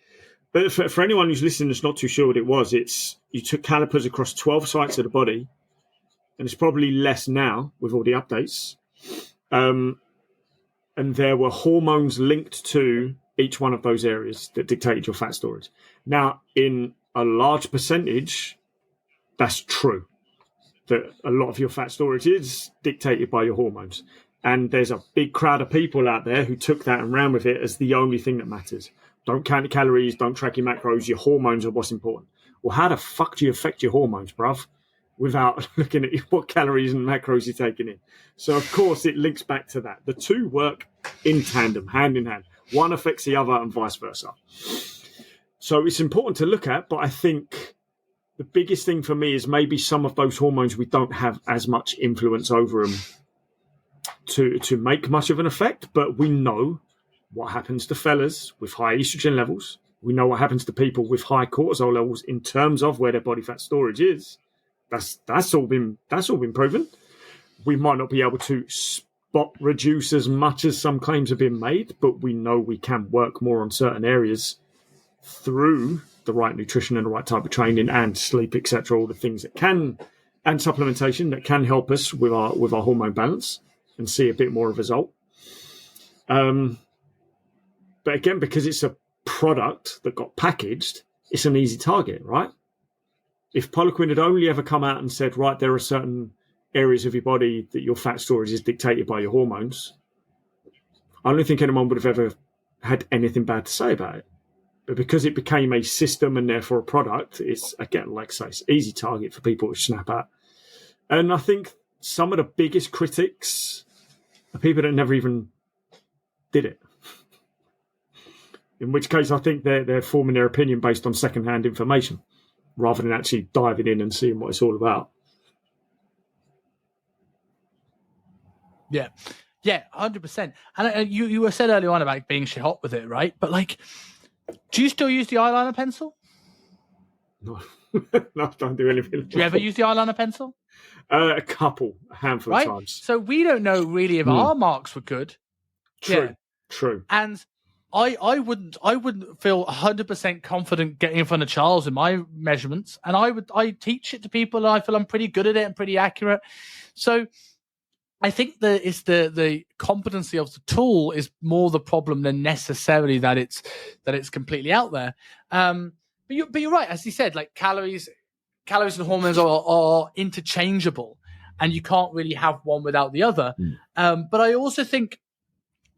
But for anyone who's listening that's not too sure what it was, you took calipers across 12 sites of the body, and it's probably less now with all the updates. And there were hormones linked to each one of those areas that dictated your fat storage. Now, in a large percentage, that's true, that a lot of your fat storage is dictated by your hormones. And there's a big crowd of people out there who took that and ran with it as the only thing that matters. Don't count your calories, don't track your macros, your hormones are what's important. Well, how the fuck do you affect your hormones, bruv, without looking at what calories and macros you're taking in? So, of course, it links back to that. The two work in tandem, hand in hand. One affects the other and vice versa. So it's important to look at, but I think the biggest thing for me is maybe some of those hormones we don't have as much influence over them to make much of an effect, but we know what happens to fellas with high estrogen levels. We know what happens to people with high cortisol levels in terms of where their body fat storage is. That's all been proven. We might not be able to spot reduce as much as some claims have been made, but we know we can work more on certain areas through the right nutrition and the right type of training and sleep, etc. All the things that can, and supplementation that can help us with our hormone balance and see a bit more of a result. But again, because it's a product that got packaged, it's an easy target, right? If Poliquin had only ever come out and said, right, there are certain areas of your body that your fat storage is dictated by your hormones. I don't think anyone would have ever had anything bad to say about it. But because it became a system and therefore a product, it's, again, like I say, it's an easy target for people to snap at. And I think some of the biggest critics are people that never even did it. In which case, I think they're forming their opinion based on secondhand information rather than actually diving in and seeing what it's all about. Yeah. Yeah, 100%. And you were said earlier on about being shit hot with it, right? But like, do you still use the eyeliner pencil? No, no, I don't do anything. Do you ever use the eyeliner pencil? A handful of times. So we don't know really if our marks were good. True. And I wouldn't feel 100% confident getting in front of Charles in my measurements, and I teach it to people, and I feel I'm pretty good at it and pretty accurate. So I think that it's the competency of the tool is more the problem than necessarily that it's completely out there. But you're right, as you said, like calories and hormones are interchangeable, and you can't really have one without the other. But I also think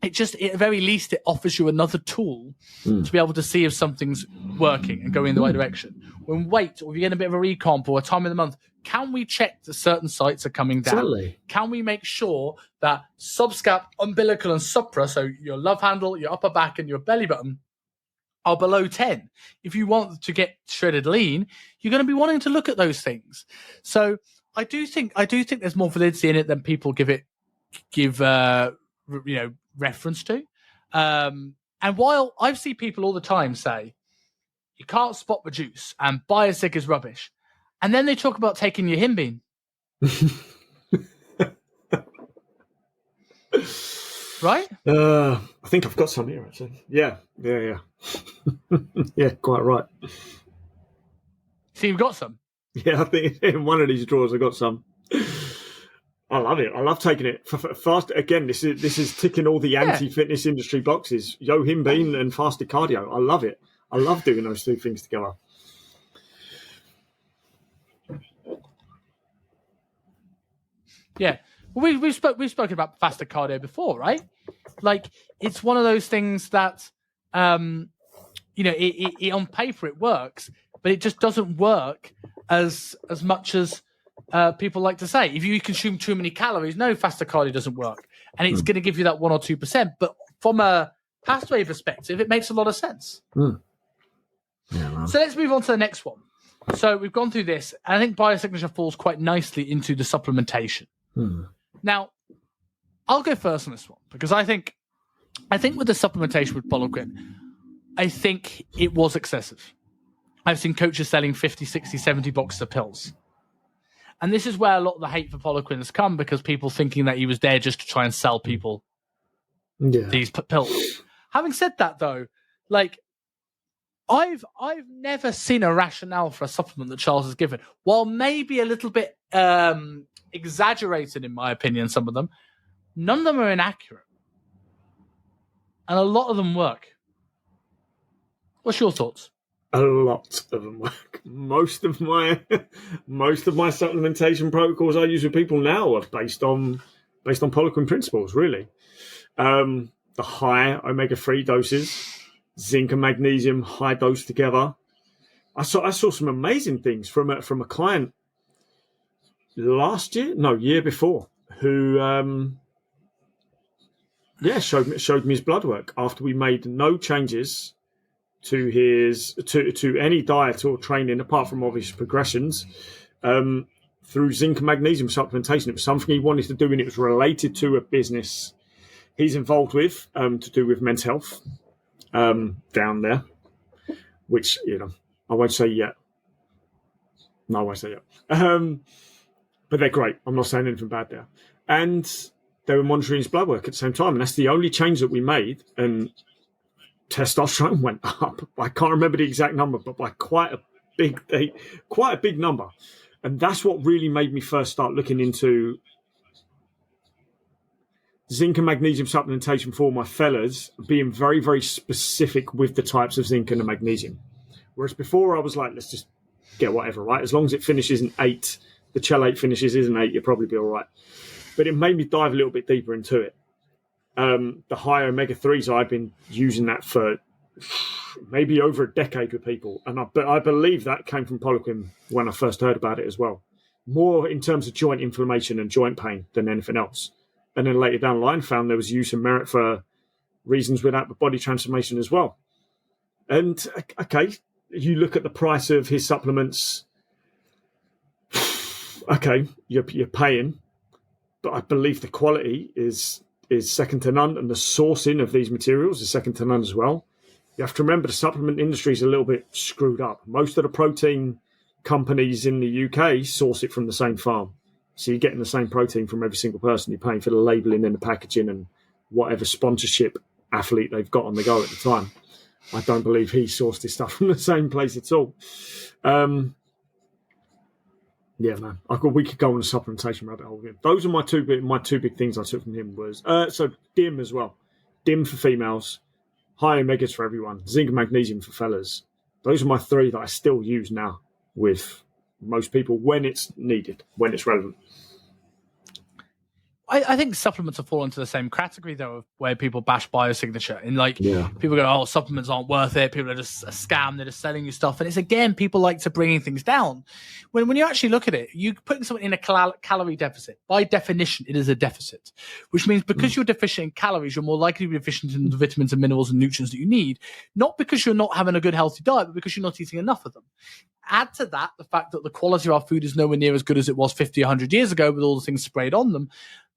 at the very least, it offers you another tool to be able to see if something's working and going in the right direction. When weight, or if you get a bit of a recomp or a time of the month, can we check that certain sites are coming down? Totally. Can we make sure that subscap, umbilical, and supra, so your love handle, your upper back, and your belly button, are below 10? If you want to get shredded lean, you're going to be wanting to look at those things. So I do think there's more validity in it than people give reference to. And while I've seen people all the time say, you can't spot the juice and Biosig is rubbish, and then they talk about taking your Himbine. Right? I think I've got some here, actually. Yeah. Yeah, quite right. So you've got some? Yeah, I think in one of these drawers I got some. I love it. I love taking it fast. Again, this is ticking all the anti-fitness industry boxes. Yo Himbine and fasted cardio. I love it. I love doing those two things together. Yeah. Well, we've spoken about fasted cardio before, right? Like, it's one of those things that, it on paper it works, but it just doesn't work as much as people like to say. If you consume too many calories, no, fasted cardio doesn't work, and it's going to give you that 1 or 2%. But from a pathway perspective, it makes a lot of sense. Yeah, so let's move on to the next one. So we've gone through this, and I think biosignature falls quite nicely into the supplementation. Now, I'll go first on this one because I think with the supplementation with Poliquin, I think it was excessive. I've seen coaches selling 50, 60, 70 boxes of pills. And this is where a lot of the hate for Poliquin has come, because people thinking that he was there just to try and sell people these pills. Having said that, though, like, I've never seen a rationale for a supplement that Charles has given. While maybe a little bit exaggerated, in my opinion, some of them, none of them are inaccurate. And a lot of them work. What's your thoughts? A lot of them work. Most of my supplementation protocols I use with people now are based on Poliquin principles, really. The high omega-3 doses, zinc and magnesium, high dose together. I saw some amazing things from a client year before, who showed me his blood work after we made no changes to his to any diet or training apart from obvious progressions, through zinc and magnesium supplementation. It was something he wanted to do, and it was related to a business he's involved with, to do with men's health, down there, which, I won't say yet. No, I won't say yet. But they're great. I'm not saying anything bad there. And they were monitoring his blood work at the same time, and that's the only change that we made. And testosterone went up. I can't remember the exact number, but by quite a big number. And that's what really made me first start looking into zinc and magnesium supplementation for my fellas, being very, very specific with the types of zinc and the magnesium. Whereas before I was like, let's just get whatever, right? As long as it finishes in 8 the chelate finishes is an 8, you'll probably be all right. But it made me dive a little bit deeper into it. The high omega-3s, I've been using that for maybe over a decade with people. But I believe that came from Poliquin when I first heard about it as well. More in terms of joint inflammation and joint pain than anything else. And then later down the line, found there was use and merit for reasons with upper body transformation as well. And, okay, you look at the price of his supplements, okay, you're paying, but I believe the quality is second to none, and the sourcing of these materials is second to none as well. You have to remember the supplement industry is a little bit screwed up. Most of the protein companies in the UK source it from the same farm. So you're getting the same protein from every single person. You're paying for the labelling and the packaging and whatever sponsorship athlete they've got on the go at the time. I don't believe he sourced his stuff from the same place at all. Yeah, man. We could go on a supplementation rabbit hole again. Those are my two big things I took from him was so DIM as well. DIM for females, high omegas for everyone, zinc and magnesium for fellas. Those are my 3 that I still use now with most people when it's needed, when it's relevant. I think supplements have fallen into the same category, though, of where people bash biosignature. And, people go, oh, supplements aren't worth it. People are just a scam. They're just selling you stuff. And it's, again, people like to bringing things down. When you actually look at it, you're putting someone in a calorie deficit. By definition, it is a deficit, which means because you're deficient in calories, you're more likely to be deficient in the vitamins and minerals and nutrients that you need, not because you're not having a good, healthy diet, but because you're not eating enough of them. Add to that the fact that the quality of our food is nowhere near as good as it was 50, 100 years ago with all the things sprayed on them,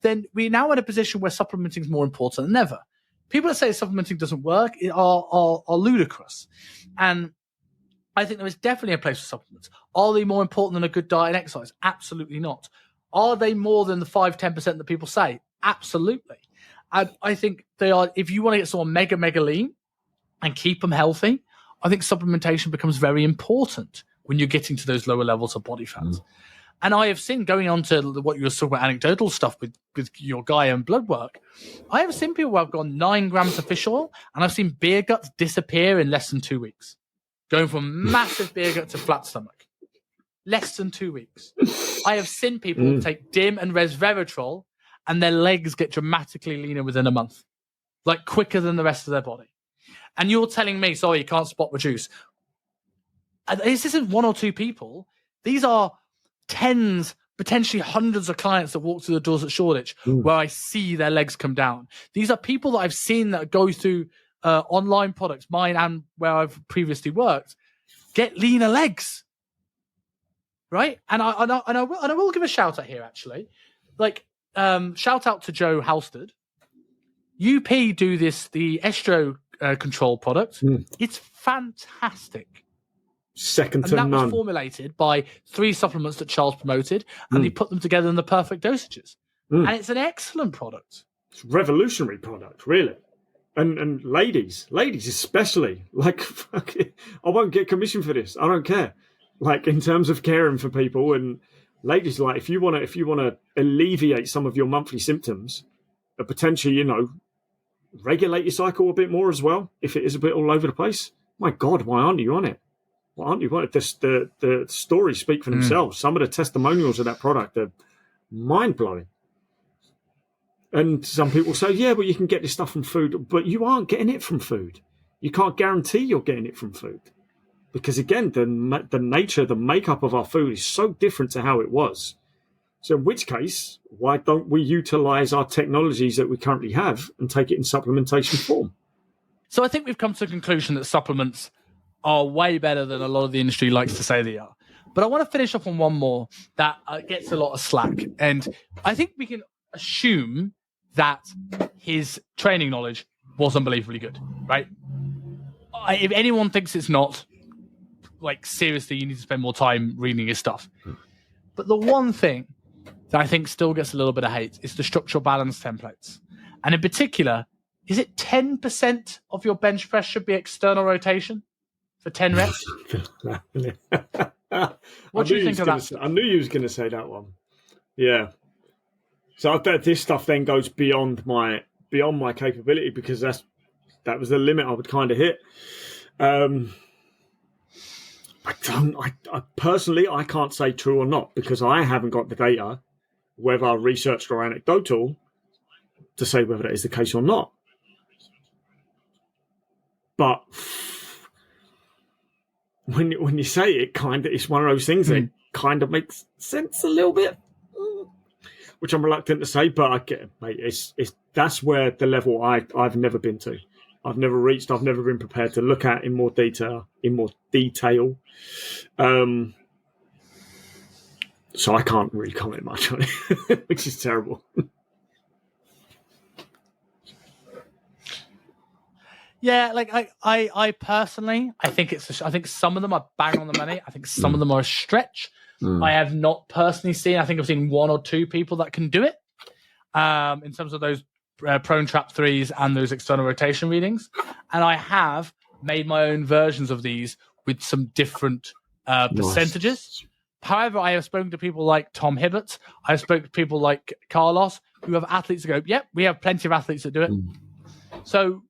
then we're now in a position where supplementing is more important than ever. People that say supplementing doesn't work are ludicrous. And I think there is definitely a place for supplements. Are they more important than a good diet and exercise? Absolutely not. Are they more than the 5-10% that people say? Absolutely. And I think they are. If you want to get someone mega lean and keep them healthy, I think supplementation becomes very important when you're getting to those lower levels of body fat. And I have seen, going on to what you were talking about, anecdotal stuff with your guy and blood work, I have seen people who have gone 9 grams of fish oil, and I've seen beer guts disappear in less than 2 weeks. Going from massive beer gut to flat stomach. Less than 2 weeks. I have seen people take DIM and resveratrol, and their legs get dramatically leaner within a month. Like quicker than the rest of their body. And you're telling me, sorry, you can't spot reduce. And this isn't 1 or 2 people. These are tens, potentially hundreds of clients that walk through the doors at Shoreditch where I see their legs come down. These are people that I've seen that go through online products, mine and where I've previously worked, get leaner legs. Right? And I will give a shout out here, actually. Shout out to Joe Halstead. UP do the estro control product. It's fantastic. Second to none. And that was formulated by 3 supplements that Charles promoted, and he put them together in the perfect dosages. And it's an excellent product. It's a revolutionary product, really. And ladies especially, I won't get commission for this. I don't care. In terms of caring for people, and ladies, if you want to alleviate some of your monthly symptoms, but potentially, regulate your cycle a bit more as well, if it is a bit all over the place. My God, why aren't you on it? Why aren't you on it? The stories speak for themselves. Some of the testimonials of that product are mind-blowing. And some people say, yeah, well, you can get this stuff from food, but you aren't getting it from food. You can't guarantee you're getting it from food. Because, again, the nature, the makeup of our food is so different to how it was. So in which case, why don't we utilize our technologies that we currently have and take it in supplementation form? So I think we've come to the conclusion that supplements are way better than a lot of the industry likes to say they are. But I want to finish off on one more that gets a lot of slack. And I think we can assume that his training knowledge was unbelievably good, right? If anyone thinks it's not, seriously, you need to spend more time reading his stuff. But the one thing that I think still gets a little bit of hate is the structural balance templates. And in particular, is it 10% of your bench press should be external rotation for 10 reps? What do you think of that? I knew you was going to say that one. Yeah. So I bet this stuff then goes beyond my capability, because that was the limit I would kind of hit. I personally, I can't say true or not because I haven't got the data, whether researched or anecdotal, to say whether that is the case or not. But when you say it, it's one of those things that kind of makes sense a little bit, which I'm reluctant to say. But I get it, mate. That's where the level I've never been to. I've never reached. I've never been prepared to look at in more detail. So I can't really comment much on it, which is terrible. Yeah, like I personally, I think some of them are bang on the money. I think some of them are a stretch. I have not personally seen. I think I've seen one or two people that can do it. In terms of those prone trap threes and those external rotation readings, and I have made my own versions of these with some different percentages. However, I have spoken to people like Tom Hibbert. I've spoken to people like Carlos who have athletes that go, yep, we have plenty of athletes that do it. So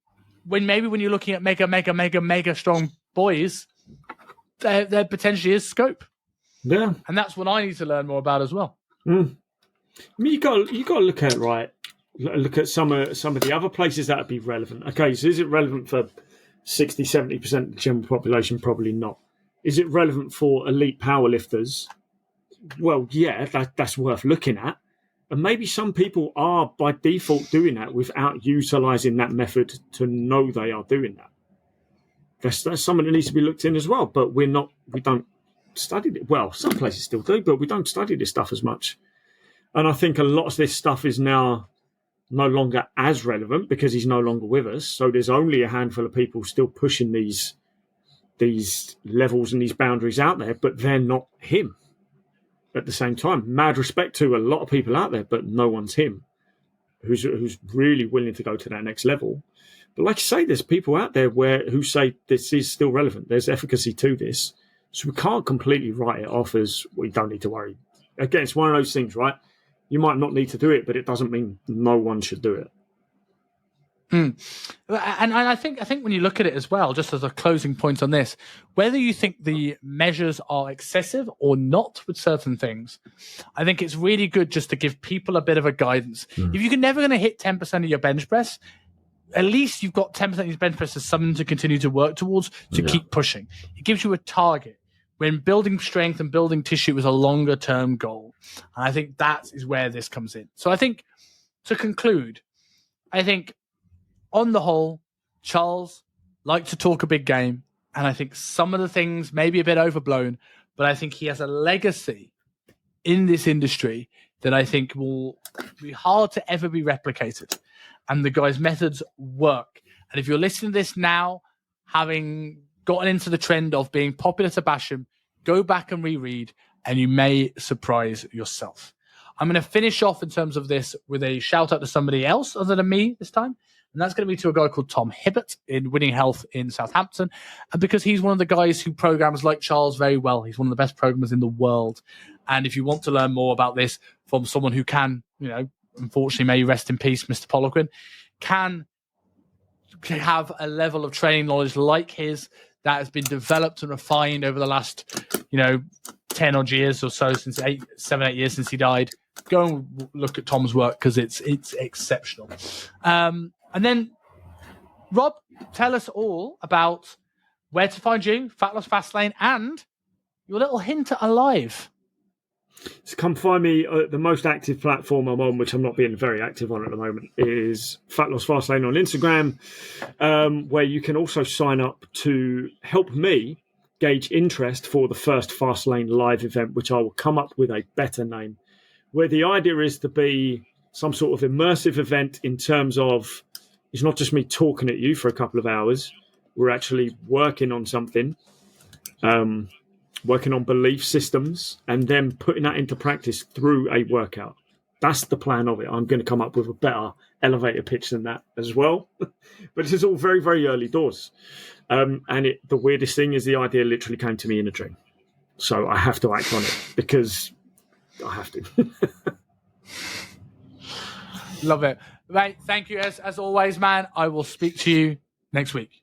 when you're looking at mega strong boys, there potentially is scope. Yeah. And that's what I need to learn more about as well. I mean, you got to look at Look at some of the other places that would be relevant. Okay, so is it relevant for 60, 70% of the general population? Probably not. Is it relevant for elite powerlifters? Well, yeah, that's worth looking at. And maybe some people are by default doing that without utilising that method to know they are doing that. That's something that needs to be looked in as well. But we don't study it. Well, some places still do, but we don't study this stuff as much. And I think a lot of this stuff is now no longer as relevant because he's no longer with us. So there's only a handful of people still pushing these levels and these boundaries out there, but they're not him. At the same time, mad respect to a lot of people out there, but no one's him who's really willing to go to that next level. But like you say, there's people out there who say this is still relevant. There's efficacy to this. So we can't completely write it off as we don't need to worry. Again, it's one of those things, right? You might not need to do it, but it doesn't mean no one should do it. And I think when you look at it as well, just as a closing point on this, whether you think the measures are excessive or not with certain things, I think it's really good just to give people a bit of a guidance. If you're never going to hit 10% of your bench press, at least you've got 10% of your bench press as something to continue to work towards, to keep pushing. It gives you a target. When building strength and building tissue is a longer term goal. And I think that is where this comes in. So I think, to conclude, I think on the whole, Charles liked to talk a big game. And I think some of the things may be a bit overblown, but I think he has a legacy in this industry that I think will be hard to ever be replicated. And the guy's methods work. And if you're listening to this now, having gotten into the trend of being popular to bash him, go back and reread, and you may surprise yourself. I'm going to finish off in terms of this with a shout out to somebody else other than me this time. And that's going to be to a guy called Tom Hibbert in Winning Health in Southampton. And because he's one of the guys who programs like Charles very well. He's one of the best programmers in the world. And if you want to learn more about this from someone who can, unfortunately, may you rest in peace, Mr. Poliquin, can have a level of training knowledge like his that has been developed and refined over the last, 10 odd years or so, since 7, 8 years since he died. Go and look at Tom's work because it's exceptional. And then, Rob, tell us all about where to find you, Fat Loss Fastlane, and your little hint at Alive. So come find me. The most active platform I'm on, which I'm not being very active on at the moment, is Fat Loss Fastlane on Instagram, where you can also sign up to help me gauge interest for the first Fastlane live event, which I will come up with a better name, where the idea is to be some sort of immersive event in terms of it's not just me talking at you for a couple of hours. We're actually working on something. Working on belief systems and then putting that into practice through a workout. That's the plan of it. I'm going to come up with a better elevator pitch than that as well. But this is all very, very early doors. And the weirdest thing is the idea literally came to me in a dream. So I have to act on it because I have to. Love it. Right. Thank you as always, man. I will speak to you next week.